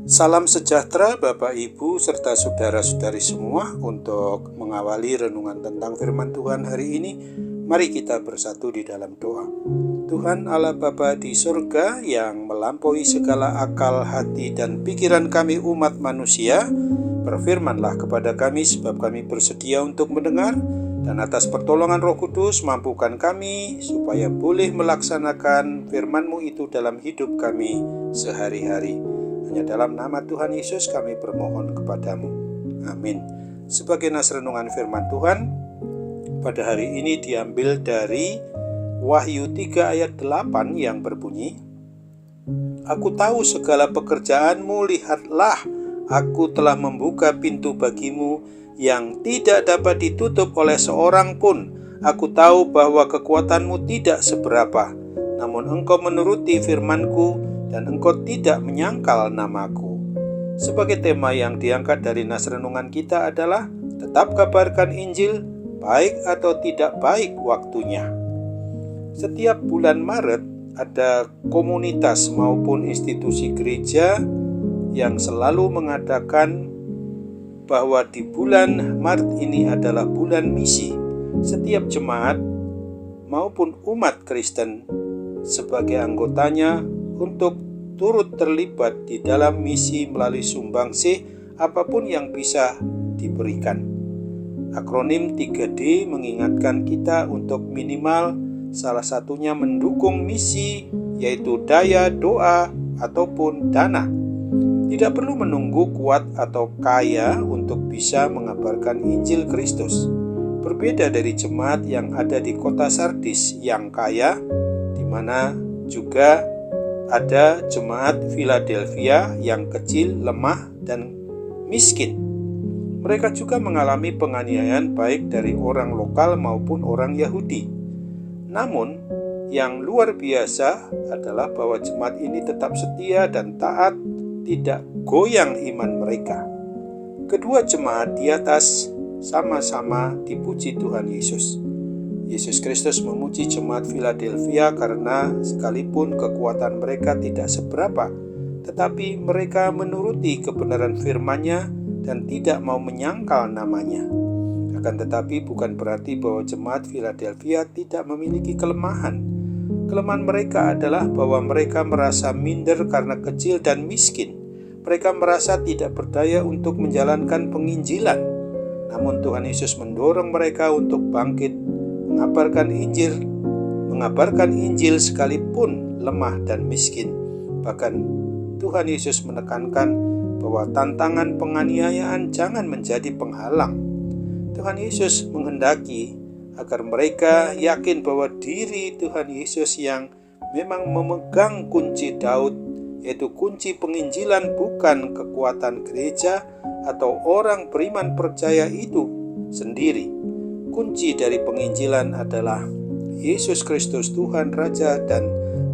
Salam sejahtera Bapak Ibu serta saudara-saudari semua. Untuk mengawali renungan tentang firman Tuhan hari ini, mari kita bersatu di dalam doa. Tuhan Allah Bapa di surga yang melampaui segala akal, hati, dan pikiran kami umat manusia, berfirmanlah kepada kami sebab kami bersedia untuk mendengar, dan atas pertolongan Roh Kudus mampukan kami supaya boleh melaksanakan firman-Mu itu dalam hidup kami sehari-hari. Hanya dalam nama Tuhan Yesus kami bermohon kepadamu. Amin. Sebagai nas renungan firman Tuhan pada hari ini diambil dari Wahyu 3 ayat 8 yang berbunyi, Aku tahu segala pekerjaanmu, lihatlah, aku telah membuka pintu bagimu yang tidak dapat ditutup oleh seorang pun. Aku tahu bahwa kekuatanmu tidak seberapa, namun engkau menuruti firmanku dan engkau tidak menyangkal namaku. Sebagai tema yang diangkat dari nas renungan kita adalah tetap kabarkan Injil, baik atau tidak baik waktunya. Setiap bulan Maret ada komunitas maupun institusi gereja yang selalu mengadakan bahwa di bulan Maret ini adalah bulan misi. Setiap jemaat maupun umat Kristen sebagai anggotanya untuk turut terlibat di dalam misi melalui sumbangsih apapun yang bisa diberikan. Akronim 3D mengingatkan kita untuk minimal salah satunya mendukung misi, yaitu daya, doa, ataupun dana. Tidak perlu menunggu kuat atau kaya untuk bisa mengabarkan Injil Kristus. Berbeda dari jemaat yang ada di kota Sardis yang kaya, di mana juga ada jemaat Philadelphia yang kecil, lemah, dan miskin. Mereka juga mengalami penganiayaan baik dari orang lokal maupun orang Yahudi. Namun, yang luar biasa adalah bahwa jemaat ini tetap setia dan taat, tidak goyang iman mereka. Kedua jemaat di atas sama-sama dipuji Tuhan Yesus. Yesus Kristus memuji jemaat Philadelphia karena sekalipun kekuatan mereka tidak seberapa, tetapi mereka menuruti kebenaran firman-Nya dan tidak mau menyangkal namanya. Akan tetapi bukan berarti bahwa jemaat Philadelphia tidak memiliki kelemahan. Kelemahan mereka adalah bahwa mereka merasa minder karena kecil dan miskin. Mereka merasa tidak berdaya untuk menjalankan penginjilan. Namun Tuhan Yesus mendorong mereka untuk bangkit mengabarkan Injil sekalipun lemah dan miskin. Bahkan Tuhan Yesus menekankan bahwa tantangan penganiayaan jangan menjadi penghalang. Tuhan Yesus menghendaki agar mereka yakin bahwa diri Tuhan Yesus yang memang memegang kunci Daud, yaitu kunci penginjilan, bukan kekuatan gereja atau orang beriman percaya itu sendiri. Kunci dari penginjilan adalah Yesus Kristus Tuhan Raja dan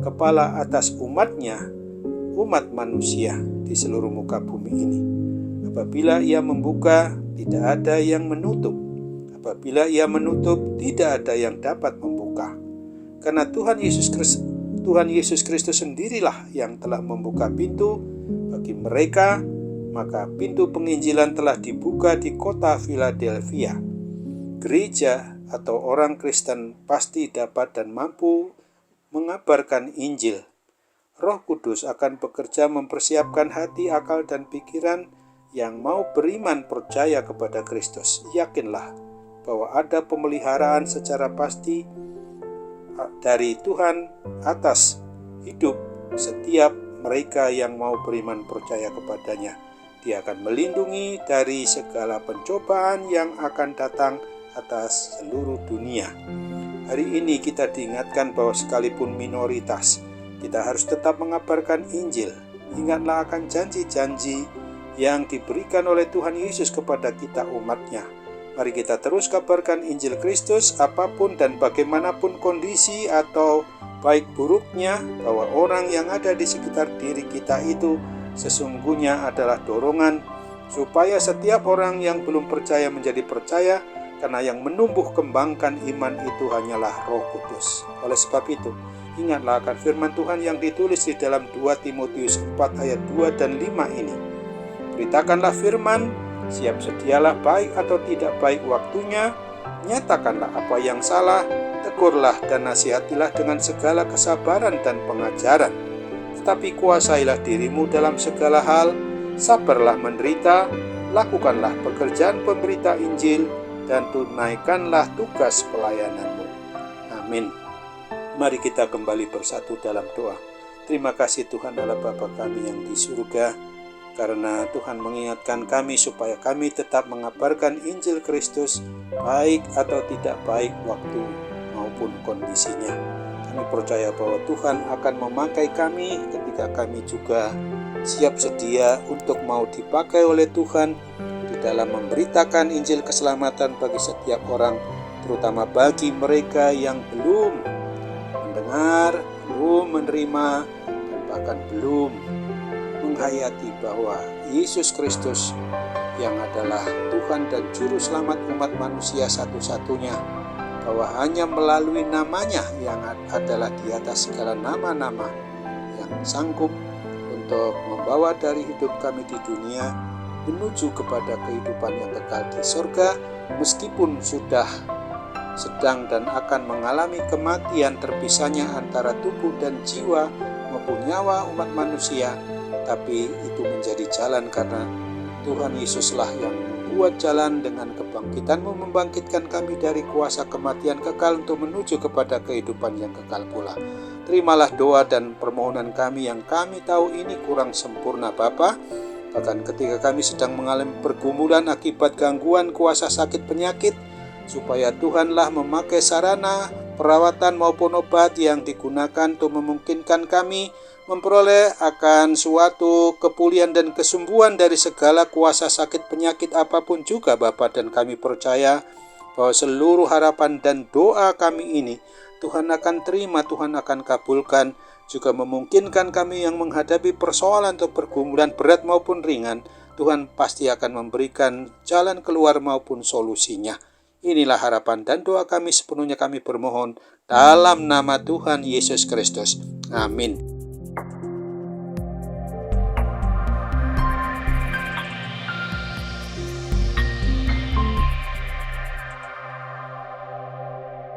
Kepala atas umat-Nya, umat manusia di seluruh muka bumi ini. Apabila Ia membuka, tidak ada yang menutup. Apabila Ia menutup, tidak ada yang dapat membuka. Karena Tuhan Yesus Kristus sendirilah yang telah membuka pintu bagi mereka, maka pintu penginjilan telah dibuka di kota Philadelphia. Gereja atau orang Kristen pasti dapat dan mampu mengabarkan Injil. Roh Kudus akan bekerja mempersiapkan hati, akal, dan pikiran yang mau beriman percaya kepada Kristus. Yakinlah bahwa ada pemeliharaan secara pasti dari Tuhan atas hidup setiap mereka yang mau beriman percaya kepadanya. Dia akan melindungi dari segala pencobaan yang akan datang atas seluruh dunia. Hari ini kita diingatkan bahwa sekalipun minoritas, kita harus tetap mengabarkan Injil. Ingatlah akan janji-janji yang diberikan oleh Tuhan Yesus kepada kita umat-Nya. Mari kita terus kabarkan Injil Kristus apapun dan bagaimanapun kondisi atau baik buruknya, bahwa orang yang ada di sekitar diri kita itu sesungguhnya adalah dorongan supaya setiap orang yang belum percaya menjadi percaya karena yang menumbuh kembangkan iman itu hanyalah Roh Kudus. Oleh sebab itu, ingatlah akan firman Tuhan yang ditulis di dalam 2 Timotius 4 ayat 2 dan 5 ini. Beritakanlah firman, siap sedialah baik atau tidak baik waktunya, nyatakanlah apa yang salah, tegurlah dan nasihatilah dengan segala kesabaran dan pengajaran. Tetapi kuasailah dirimu dalam segala hal, sabarlah menderita, lakukanlah pekerjaan pemberita Injil, dan tunaikanlah tugas pelayananmu. Amin. Mari kita kembali bersatu dalam doa. Terima kasih Tuhan Allah Bapa kami yang di surga, karena Tuhan mengingatkan kami supaya kami tetap mengabarkan Injil Kristus, baik atau tidak baik waktu maupun kondisinya. Kami percaya bahwa Tuhan akan memakai kami ketika kami juga siap sedia untuk mau dipakai oleh Tuhan di dalam memberitakan Injil keselamatan bagi setiap orang, terutama bagi mereka yang belum mendengar, belum menerima, dan bahkan belum menghayati bahwa Yesus Kristus yang adalah Tuhan dan Juru Selamat umat manusia satu-satunya, bahwa hanya melalui namanya yang adalah di atas segala nama-nama yang sanggup untuk membawa dari hidup kami di dunia menuju kepada kehidupan yang kekal di surga, meskipun sudah sedang dan akan mengalami kematian terpisahnya antara tubuh dan jiwa maupun nyawa umat manusia. Tapi itu menjadi jalan karena Tuhan Yesuslah yang membuat jalan. Dengan kebangkitan-Mu membangkitkan kami dari kuasa kematian kekal untuk menuju kepada kehidupan yang kekal pula. Terimalah doa dan permohonan kami yang kami tahu ini kurang sempurna Bapa. Bahkan ketika kami sedang mengalami pergumulan akibat gangguan kuasa sakit penyakit, supaya Tuhanlah memakai sarana, perawatan maupun obat yang digunakan untuk memungkinkan kami memperoleh akan suatu kepulihan dan kesembuhan dari segala kuasa sakit penyakit apapun juga Bapa. Dan kami percaya bahwa seluruh harapan dan doa kami ini Tuhan akan terima, Tuhan akan kabulkan, juga memungkinkan kami yang menghadapi persoalan atau pergumulan berat maupun ringan, Tuhan pasti akan memberikan jalan keluar maupun solusinya. Inilah harapan dan doa kami, sepenuhnya kami bermohon dalam nama Tuhan Yesus Kristus. Amin.